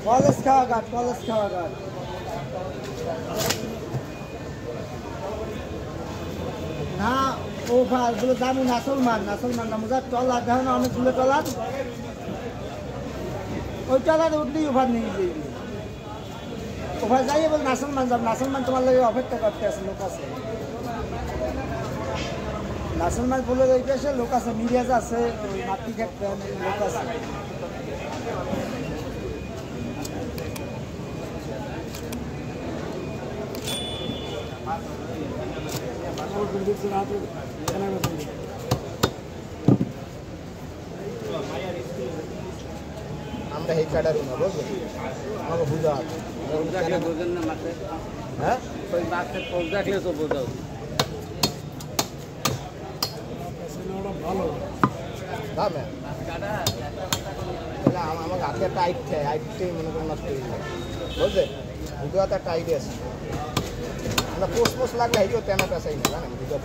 College খাওয়া ঘাট, college খাওয়া ঘাট। না ও ভাইগুলো দামি নাসলমান নামো যা টলার দেখো না অনেকগুলো টলার, ওই টলারে উঠলেই ওভার নিয়ে যাবি। ওভার যাইয়ে বল নাসলমান যাব, নাসলমান তোমার লাগে অপেক্ষা করতে আছে, লোক আছে। নাসলমান বলে ওই পাশে লোক আছে, মিরাজ আছে, ওই মাতৃঘাট লোক আছে। আমরা এই কাটার না বুঝলেন, আমাকে বুঝা বোঝেন না মাঠে। হ্যাঁ ওই মাঠে পোজ দেখলে তো বোঝাও। ভালো দামে আমাকে হাতে টাইট খায়, হাইটটাই মনে করেন নষ্ট হয়ে যায় বুঝলেন। দুটো হাতে টাইট আছে, আমরা পোষ লাগলে হেঁটেও তেনা পেঁচাই না জানেন। দুটো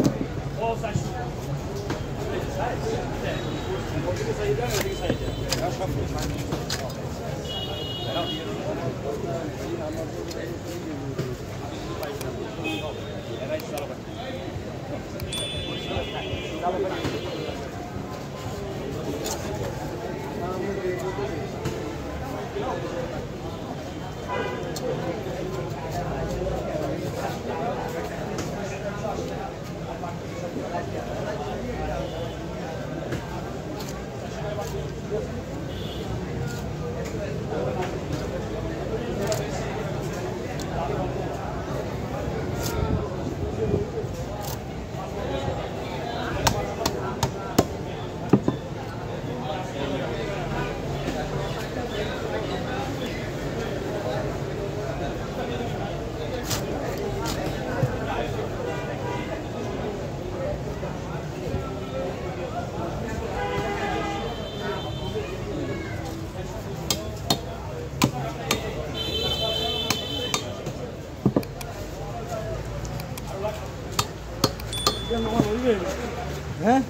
হ্যাঁ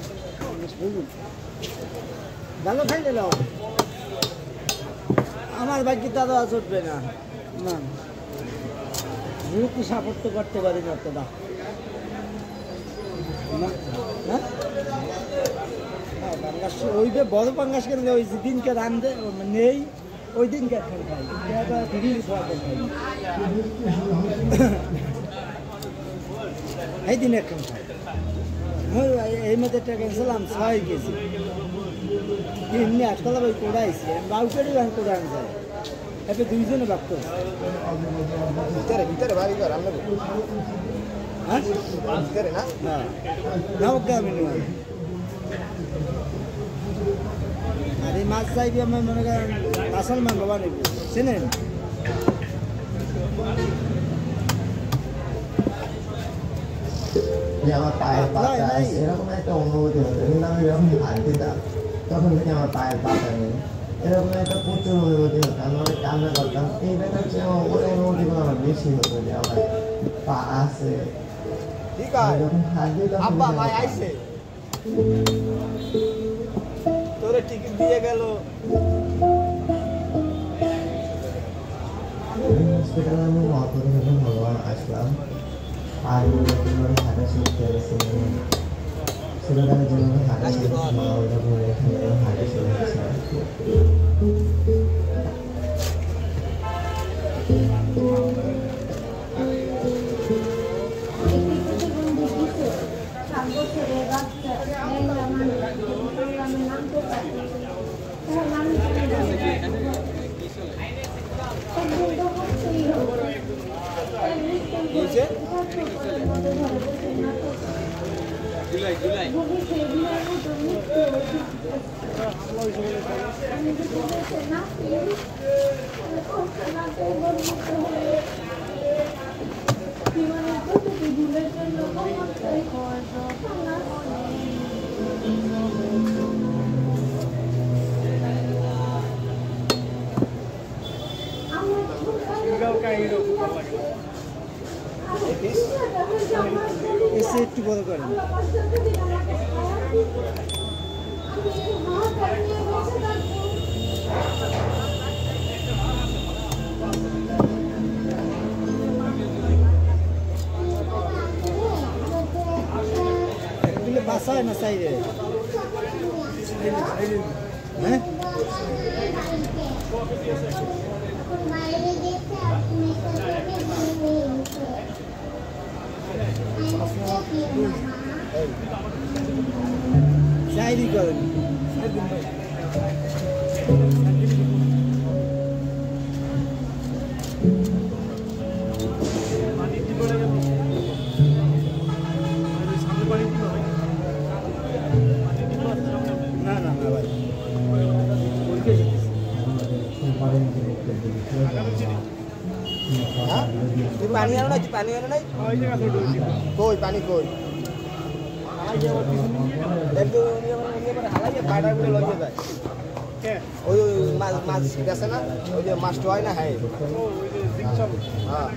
ভালো খাইলে নাও, আমার বাকি তো আজ উঠবে না। না যেহেতু সাপোর্ট তো করতে পারি না তো না। পাঙ্গাস ওই যে বড় পাঙ্গাস কেন ওই দিনকে রান্ধে নেই, ওই দিনকে এখন খাই, এই দিন এখন খাই। এই মধ্যে গেছিলাম 6 কেজি এমনি আজকাল ওই কোড়াইছি বাউকেরই গান করে আন যায়, এতে দুইজনে বাক্ত ভিতরে ভিতরে বাড়ি ঘর আমরা হ্যাঁ ভিতরে না না ওকে আমি নেই। আর এই মাছ চাইবি আমার মনে করেন মুসলমান বাবা নেব চেনেন। আমার পায়ের পাতা এরকম একটা অনুভূতি হতো, কিন্তু আমি যখন হাত দিতাম তখন থেকে আমার পায়ের পাতা নেই, এরকম একটা প্রচুর অনুভূতি হতো। আমি অনেক কান্না করতাম, এই ব্যাপার হচ্ছে ওই অনুভূতিগুলো আমার বেশি হতো যে আমার পা আছে। ঠিক আছে যখন হাত দিতাম আব্বা ভাই আইছে তোরে টিকিট দিয়ে গেল হসপিটালে। আমি ভগবান আসলাম আর হাঁটা শিখতে গেছি, ছোটবেলার জন্য হাঁটা শিখেছি, মা ওইটা করে এখানে হাঁটা শিখেছি। এসে একটু বড় করেন। চাই রে হ্যাঁ চাইরি করেন না না না ভাই তুই পানি আনো নাই পানি আনো নাই কই পানি কই একটু হালাইয়ে পায়রা গুলো লইয়ে যায় ওই মাছ মাছ গেছে না ওই যে মাছটা হয় না হ্যাঁ হ্যাঁ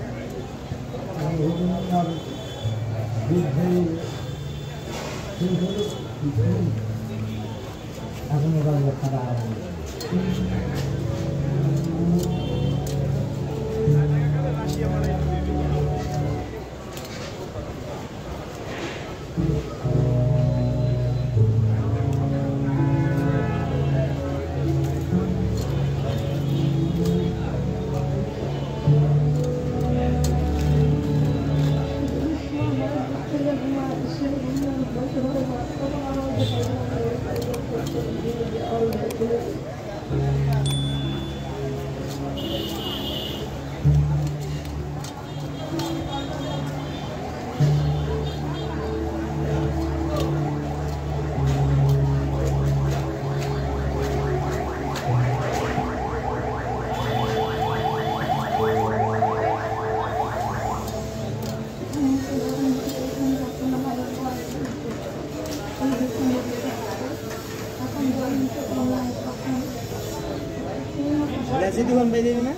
গ্যাসে দোকান পাই দেবে না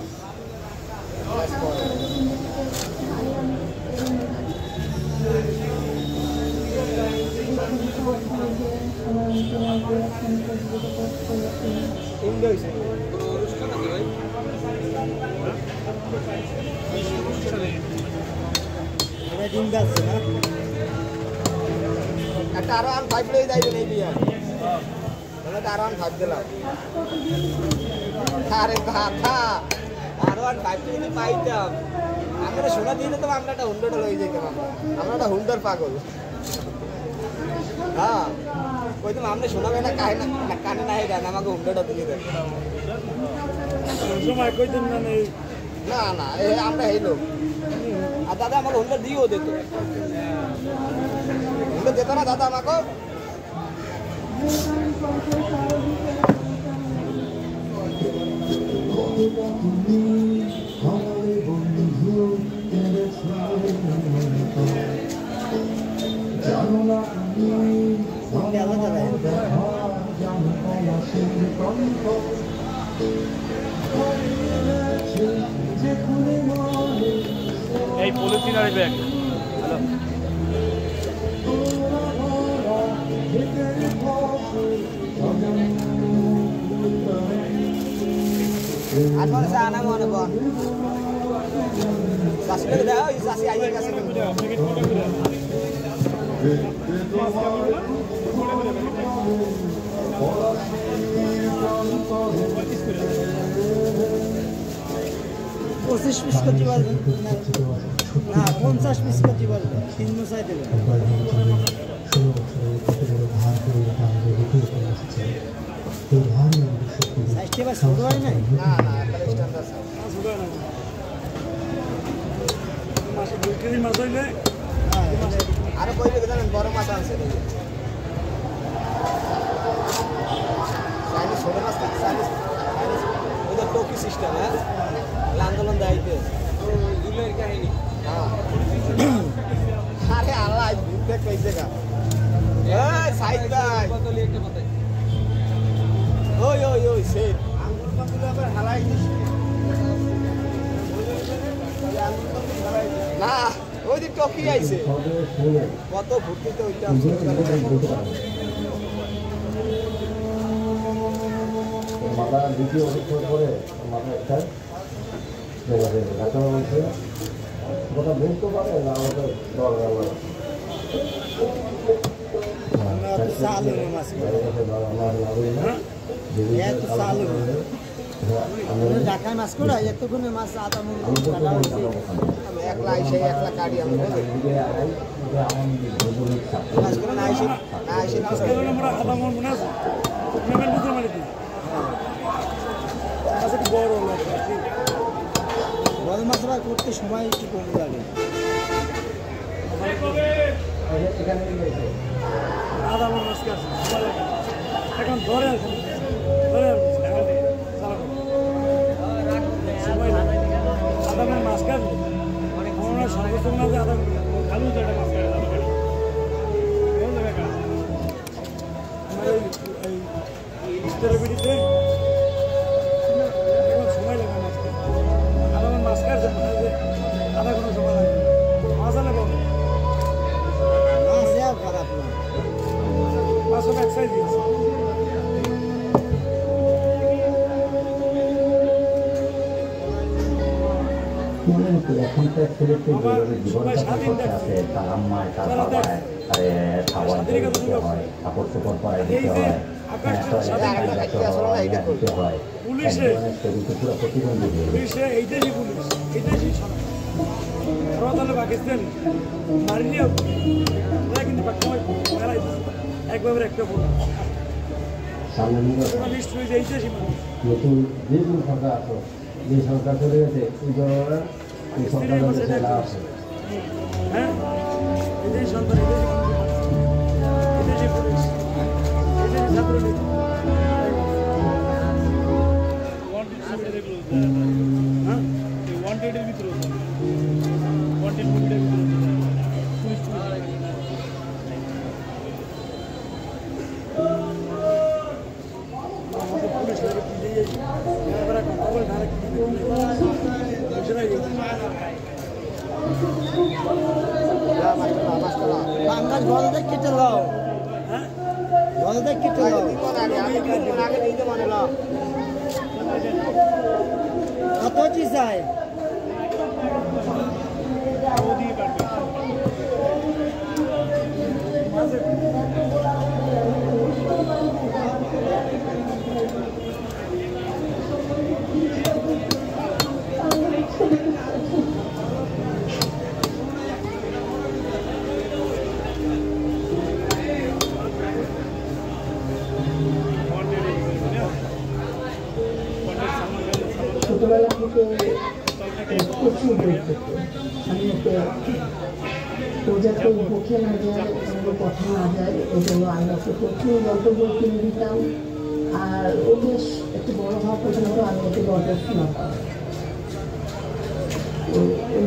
এটা ডিম গাছে না একটা আরো আন ফাইভ লই যাইবে নেই বিয়া তাহলে আরো আন ফাইভ দিলাম আরে কথা আরো আন ফাইভ যদি পাইতাম আমরা সোনা দিলে তো আমরা একটা হুন্ডাটা লই যেতাম আমরা একটা হুন্ডার পাগল হ্যাঁ কইতাম আমরা সোনা বেনা কাহে না কানে না হে গান আমাকে হুন্ডাটা দিয়ে দেন সময় কইতেন না নেই না না আমরা এই লোক আর দাদা আমাকে হুন্ডা দিয়েও দিত হুন্ডা দিত না দাদা আমাকে এই পলিথিন আর ব্যাগ আজকাল সানা মনে বল সাসকে দাও এই সাসি আইয়ে গেছে পঁচিশ পিস করতে পারবেন না 50 পিস করতে পারবেন 3 মশাই দেবেন সাইজটা বা ছোট হয় নাই না না একটা স্ট্যান্ডার্ড মাছ 2 কেজি মাছ হইলে আরে কইলে জানেন বড় মাছ আনছে চাইনিজ ছোট মাছ চাইনিজ ওদের টোকি সিস্টেম হ্যাঁ আন্দোলন দাইতে দুলের কাহিনী হ্যাঁ আরে আল্লাহ ঘুরতে কইছে গা এই সাইদ ভাই ওই ওই ওই সেই আঙ্গুল মাগুলো আবার হালাই দিস না ওই দিন টকি আইছে কত ঘুরতে ওইটা মাথা দ্বিতীয় অবস্থার পরে মাথা একটা ডাক্তার বলছে ওটা বুঝতে পারে না ওটা দরকার তো চালু মাছ এত চালু ঢাকায় মাছ করা এতক্ষণে মাছ আধা মন কাটা হয়েছে আমি একলা এসে একলা কাটি আমি মাছ করে না এসে আজকে আমরা আধা মন মনে আছে মেমের বুঝতে মারি দিই আচ্ছা কি বড় হলো বড় মাছ ভাই করতে সময় একটু কম লাগে আধা মন মাছ আছে এখন ধরে আছে সময় লাগে আধা মন মাছ কাটবে আমরা সর্বোচ্চ মনে হয় আধা খালু তো একটা মাছ কাটে আধা কাটে কোন জায়গায় কাটে আমার এই স্ট্রবেরিতে সময় লাগে মাছ কাটতে আধা মন মাছ কাটছে আধা কোনো সময় লাগে মাছ আলে পাবো মাছ যাও খারাপ না মাছ সব এক সাইজ দিয়েছে এখনকার ছেলেকে যেভাবে জীবনযাপন করতে আছে তার আম্মায় তার বাবায় খাবার দিতে হয় কাপড় চোপড় পরাই দিতে হয় দিতে হয় শরীরকে পুরো প্রতিবন্ধী হয়ে পুলিশে এইটাই পুলিশ এইটাই পাকিস্তানি মারিলেও কিন্তু একবার একটা বলুন সামনে নিশ্চয়ই এইটাই নতুন যে কোনো সরকার আছে যে সরকার চলে গেছে ওই জনগণের এই সরকার আছে হ্যাঁ এটাই সরকার এটাই পুলিশ এটাই ছাত্রলীগ হ্যাঁ ওয়ান্টেডের ভিতরে ওয়ান্টেড মুভিটার ভিতরে পুলিশ পুলিশ লাগে এবার খবর ডাইরেক্ট বাঙ্গাল গলদে কেটে লাও হ্যাঁ গলদে কেটে লাও আগে দিতে মানে না কত কি চাই ছোটবেলা থেকে প্রচুর বই করতো আমি ওকে ও যাতে মুখে না যায় কথা না যায় ওই জন্য আমি ওকে প্রচুর গল্প বই কিনে দিতাম আর ও বেশ একটু বড় হওয়া পর্যন্ত আমি ওকে গল্প শোনাতাম ও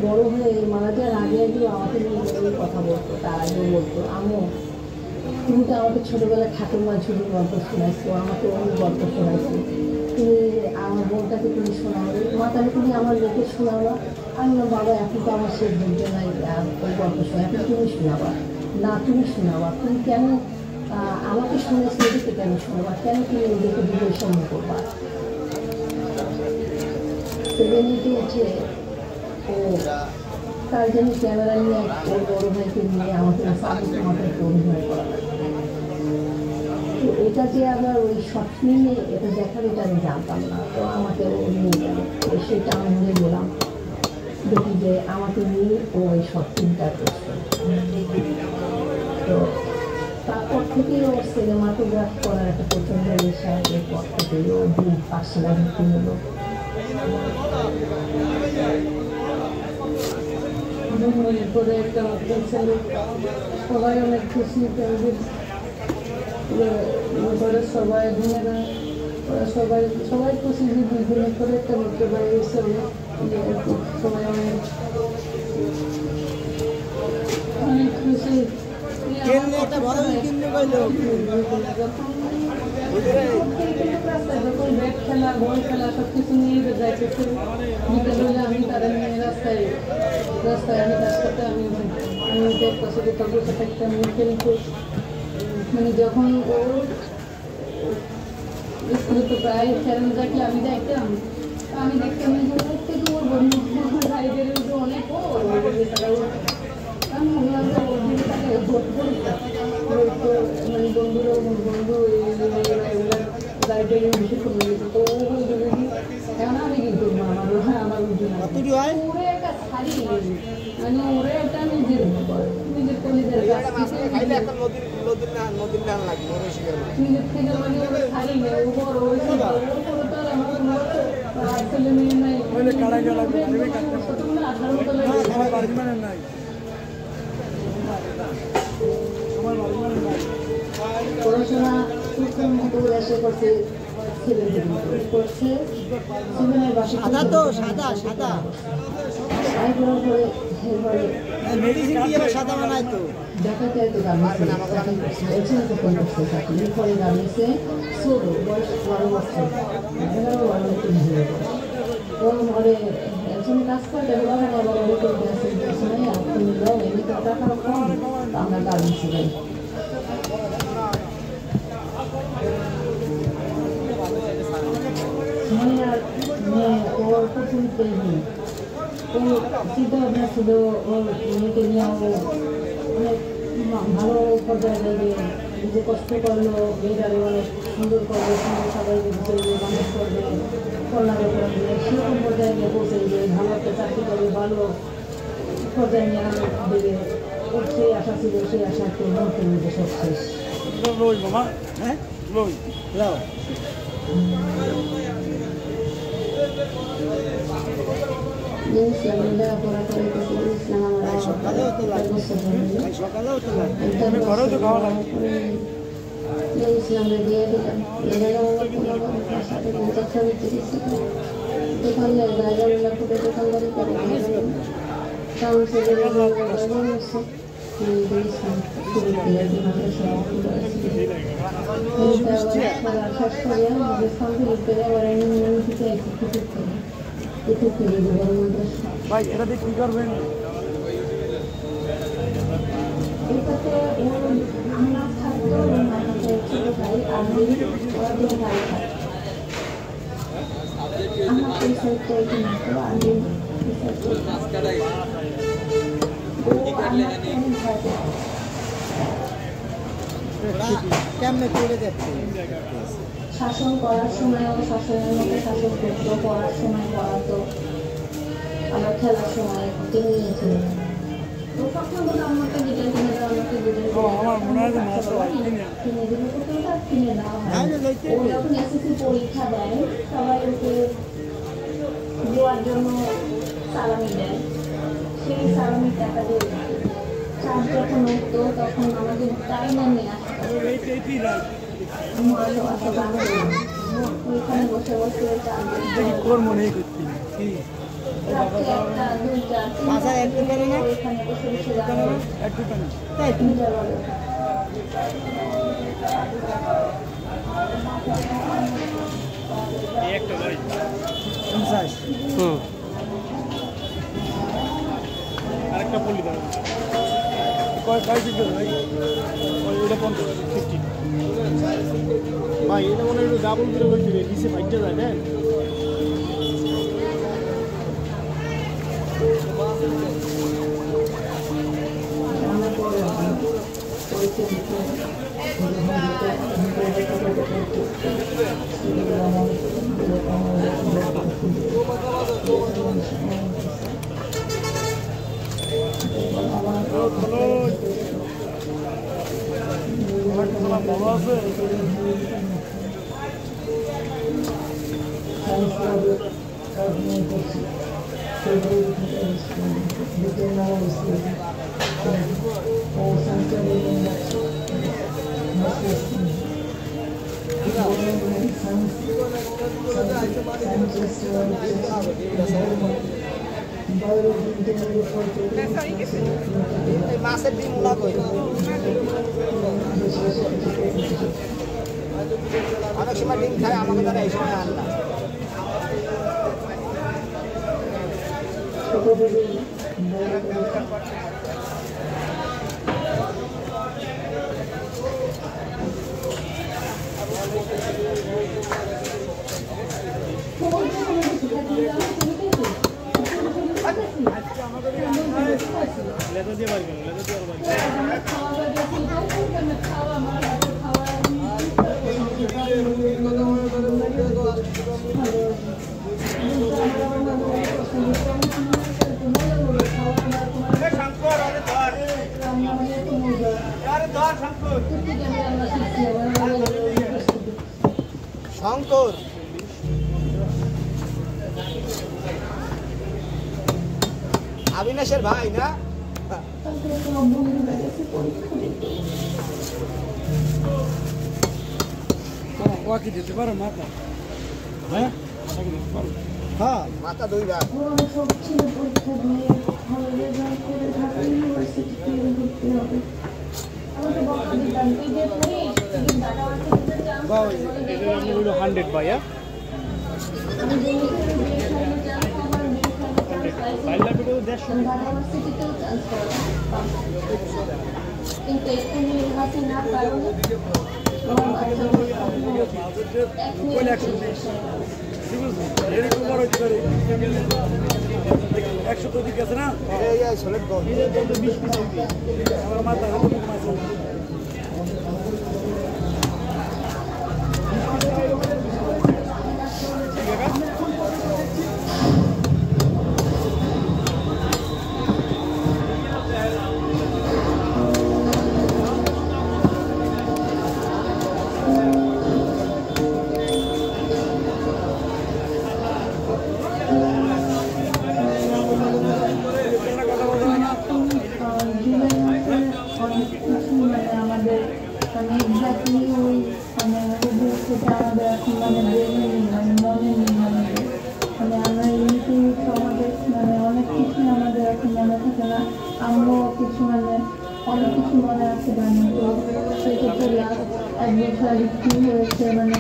বড় হয়ে মারা যাওয়ার আগে আগে আমাকে নিয়ে কথা বলতো তার আগে বলতো আমিও তুমি তো আমাকে ছোটোবেলায় ঠাকুরমা ঝুড়ির গল্প শোনাইছো আমাকে অন্য গল্প শোনাইছো তুমি আমার বোনটাকে তুমি শোনাবে মা তাহলে তুমি আমার লোকে শোনাবা আমি না বাবা এখন তো আমার সেই বলতে নাই ওই গল্প শোনা এখন তুমি শোনাবা না তুমি শোনাবা তুমি কেন আমাকে শুনেছো ওদেরকে কেন শোনাবা কেন তুমি ওদেরকে বিজয় সম্মান করবা 7 উঠে ও তার জন্য ক্যামেরা নিয়ে ওর বড় ভাইকে নিয়ে আমাকে আমাকে অভিনয় করা লাগে তো এটা যে আবার ওই শর্ট ফিল্মে এটা দেখার এটা আমি জানতাম না তো আমাকে ও নিয়ে গেল সেটা আমি নিয়ে গেলাম দেখি যে আমাকে নিয়ে ও ওই শর্ট ফিল্মটা করছে তো তারপর থেকে ওর সিনেমাটোগ্রাফ করার একটা প্রচণ্ড নেশা এরপর থেকে ও 2-5 সালে ভর্তি হলো পরে একটা ছেলে সবাই অনেক খুশি করে সবাই সবাই সবাই খুশি যে 2 দিনের পরে একটা লোককে বাড়ি এসে সবাই অনেক খুশি কেমনে একটা বড় কিনতে পাইলো যখন ব্যাট খেলা বল খেলা সব কিছু নিয়ে যাইতেছে বিকেল হলে আমি তাদের নিয়ে রাস্তায় আমি রাস্তাতে আমি দেখতেছি যে তাদের সাথে একটা মেয়ে কিন্তু মানে যখন ও স্কুলে তো প্রায় ফেরানো থাকলে আমি দেখতাম আমি দেখতাম যে ওর থেকে ওর বন্ধু ভাইদের অনেক ও তারা আমি ভাবলাম যে ওখানে তাকে ভোট করিতা তো মানে বন্ধু লাইব্রেরি বিষয় করে তো এখন আমি কি করবো আমার কতটি হয় ওরে একটা শাড়ি মানে ওরে একটা নিজের কলিদের খাইলে একটা নদীর নাম লাগবে ওরে শিখে নিজের থেকে মানে ওরে শাড়ি নেই উপর ওই তো আমার ছেলে মেয়ে নাই বলে কাড়া গেল আমার বাড়ি মানে নাই আমার বাড়ি মানে নাই পড়াশোনা প্রথম মতো এসে করছে ছেলেদের করছে জীবনের বাসা সাদা তো সাদা সাদা আই করার পরে এরপরে মেডিসিন দিয়ে আবার সাদা বানায় তো ঢাকাতে তো গার্মেন্টসে একজন তো করছে চাকরি এরপরে গার্মেন্টসে ছোট বয়স 12 বছর 11-12 বছর হয়ে গেল ওর ঘরে একজন কাজ করে ডেভেলপ আবার ওই করতে আসে সময় আপনি দাও এমনি তো টাকা কম আমরা গার্মেন্টসে যাই ওর প্রথম পেয়ে ও চিন্তা ভাবনা ছিল ওর মেয়েকে নিয়ে অনেক ভালো পর্যায়ে যাবে নিজে কষ্ট করলো মেয়েটারে অনেক সুন্দর করবে সুন্দর সবাইকে করবে মানুষ করবে কল্যাণ করবে সেরকম পর্যায়ে নিয়ে পৌঁছে দেবে ভালো একটা চাকরি করবে ভালো পর্যায়ে নিয়ে দেবে ওর সেই আশা ছিল সেই আশা একটু মুহূর্তের মধ্যে সব শেষ লই মামা হ্যাঁ লই লাও ইসলাম লেখাপড়া করে ইসলাম আমরা সকালেও তো লাগে সকালেও তো লাগে ঘরেও তো খাওয়া লাগে ইসলামে দিয়ে দিলাম সাথে ছবি দিয়েছি দোকানদার গাড়িওয়ালা ফুটে দোকানদারি করে কাউন্সিলের ভাই এটাতে কি করবেন এটাতে আমরা থাকতো ছোট ভাই আমি ওরা দুটো ভাই থাকতো আমার এই সাইডটা একটু মাত্র আমি কেমনে করে দেখতে শাসন করার সময়ও শাসনের মধ্যে শাসন করতো পড়ার সময় পড়াতো আমার খেলার সময় নিয়েছিল আমাকে যেটা কিনে দেওয়া আমাকে আমার মনে হয় যে মাছ কিনে দিলে কিনে নেওয়া হয় ও যখন এসএসসি পরীক্ষা দেয় সবাই ওকে দেওয়ার জন্য সালামি দেয় সেই সালামির টাকা দিয়ে চার্জ যখন উঠতো তখন আমাকে টাইমে নিয়ে আসতো ওইখানে বসে বসে কর্ম নেই করতে বাসায় এক দোকানে না ওইখানে বসে বসে এক দোকানে তাই তুমি একটা ভাই 50 আরেকটা পল্লী দাও কয় ফিট ভাই ওইটা 50 ভাই এটা মনে হয় ডাবল করে হইতে রে নিচে ফাইটটা যায় না ভালো আছে মাছের ডিম মুলা কই অনেক সময় ডিম খায় আমাকে তারা এই সময় আনলা লেদা দিয়ে বাড়ি গেল, লেদা দিয়ে বাড়ি গেল। খাওয়া আমার হাতে খাওয়া শঙ্কর অবিনাশের ভাই না? ও কি দিতে পারো মাথা? হ্যাঁ ওকে দিতে পারো। হ্যাঁ মাথা দুইবার সব ছিল পরীক্ষা দিয়ে ভালো রেজাল্ট করে ঢাকা ইউনিভার্সিটিতে ভর্তি হবে। আমাকে বকা দিতাম তুই যে পড়িস তুই ঢাকা ইউনিভার্সিটিতে চান্স এটা হলো 100 ভাই। আমি যেহেতু বিয়ে খাইলে চান্স আমার বিয়ে খাইলে চান্স বাইলা ভিডিও 150 ঢাকা ইউনিভার্সিটিতেও চান্স পাবো। কিন্তু এখানে হাসিনার কারণে আমার বাচ্চা এরকম বড় হতে পারে 100 তো দিকে আছে না? এই সলিড গোল 20 পিস আমার মাথা হাতে মাছ আমাদের মানে এক্স্যাক্টলি ওই মানে সেটা আমাদের এখন মানে ব্রেনে নেই মানে মনে নেই আমাদের মানে আমরা ইউটিউব আমাদের মানে অনেক কিছু আমাদের এখন মনে থাকে না। আমরাও কিছু মানে অনেক কিছু মনে আছে জানি তো সেক্ষেত্রে লাস্ট এক বছর আগে কী হয়েছে মানে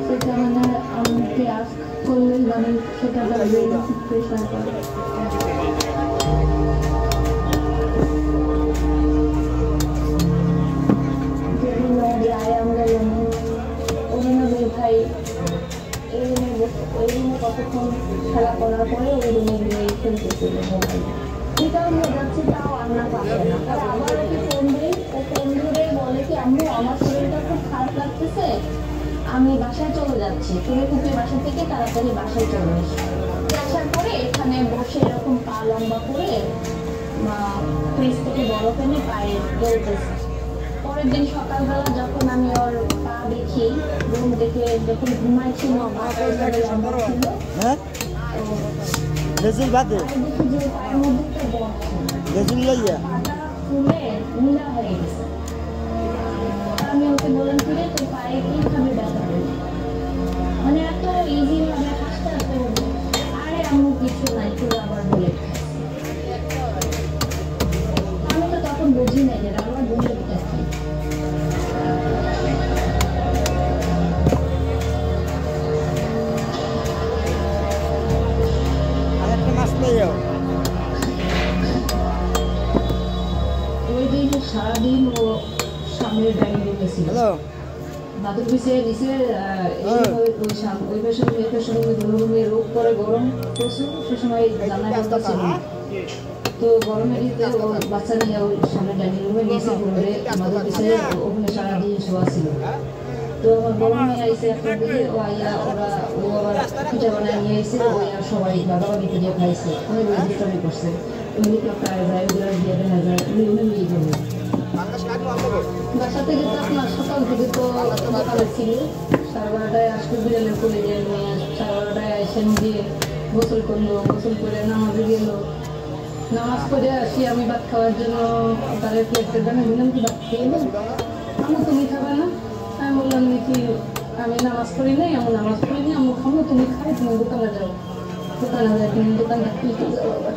সেটা মানে আমাকে আস করলে মানে সেটা ব্রেনে প্রেশার করে। ভাই এই রুমে কতক্ষণ খেলা করার পরে ওই রুমে গিয়ে খেলতেছিল মোবাইল যেটাও নিয়ে যাচ্ছে তাও আমরা পাচ্ছে না। আবার ওকে ফোন দিই ও ফোন ধরে বলে কি আম্মু আমার শরীরটা খুব খারাপ লাগতেছে আমি বাসায় চলে যাচ্ছি তুমি খুবই বাসা থেকে তাড়াতাড়ি বাসায় চলে এসো। আসার পরে এখানে বসে এরকম পা লম্বা করে ফ্রিজ থেকে বরফ এনে পায়ে দৌড়তেছে। পরের দিন সকালবেলা যখন আমি ওর পা দেখি রুম দেখে যখন ঘুমাইছিল ছিল হ্যাঁ রেজুল বাদে দেখি যে পায়ের মধ্যে একটা বরফ রেজুল লইয়া পাটা ফুলে নীলা হয়ে গেছে। আমি ওকে বললাম কি রে তোর পায়ে কিভাবে ব্যথা পেল মানে এত ইজি ভাবে হাসতে হাসতে বলবো আরে আম্মু কিছু নাই তুই আবার বলে আমি তো তখন বুঝি নাই যে আমার বলে দিচ্ছি। আরেকটা মাছ লইয়াও ওই দিন সারাদিন ও সামনের ডাইনিং রুমে ছিল হ্যালো বাদুর পিছিয়ে নিচে ওই পাশে একটা সময় রুমে রোগ করে গরম প্রচুর সে সময় জানা ব্যস্ত ছিল তো গরমের দিতে ও বাচ্চা নিয়ে ওই সামনে ডাইনিং রুমে নিচে ঘুরে বাদুর পিছিয়ে ওখানে সারাদিন শোয়া ছিল। তো আমার বড় মেয়ে আইসে একটা দিকে ও আইয়া ও আবার পিঠা বানায় নিয়ে এসে ও আইয়া সবাই ভাগাভাগি করে খাইছে অনেক দুষ্টামি করছে এমনিতে প্রায় রেগুলার দিয়ে দেখা যায় উনি নিয়ে যাবে বাসা থেকে তো আপনার সকাল থেকে তো সকালে ছিল 12:30টায় আসতে বিড়ালের কোলে দিয়ে নিয়ে 12:30টায় এসে দিয়ে গোসল করলো গোসল করে নামাজে গেল নামাজ করে আসি আমি ভাত খাওয়ার জন্য তাদের প্লেটের দামে বললাম কি ভাত খেয়ে নেব আমি তুমি খাবে না আমি বললাম কি আমি নামাজ পড়ি নাই আমি নামাজ পড়ি নি আমি খাবো তুমি খাই তুমি দোকানে যাও দোকানে যাই তুমি দোকানটা খুলতে যাও আবার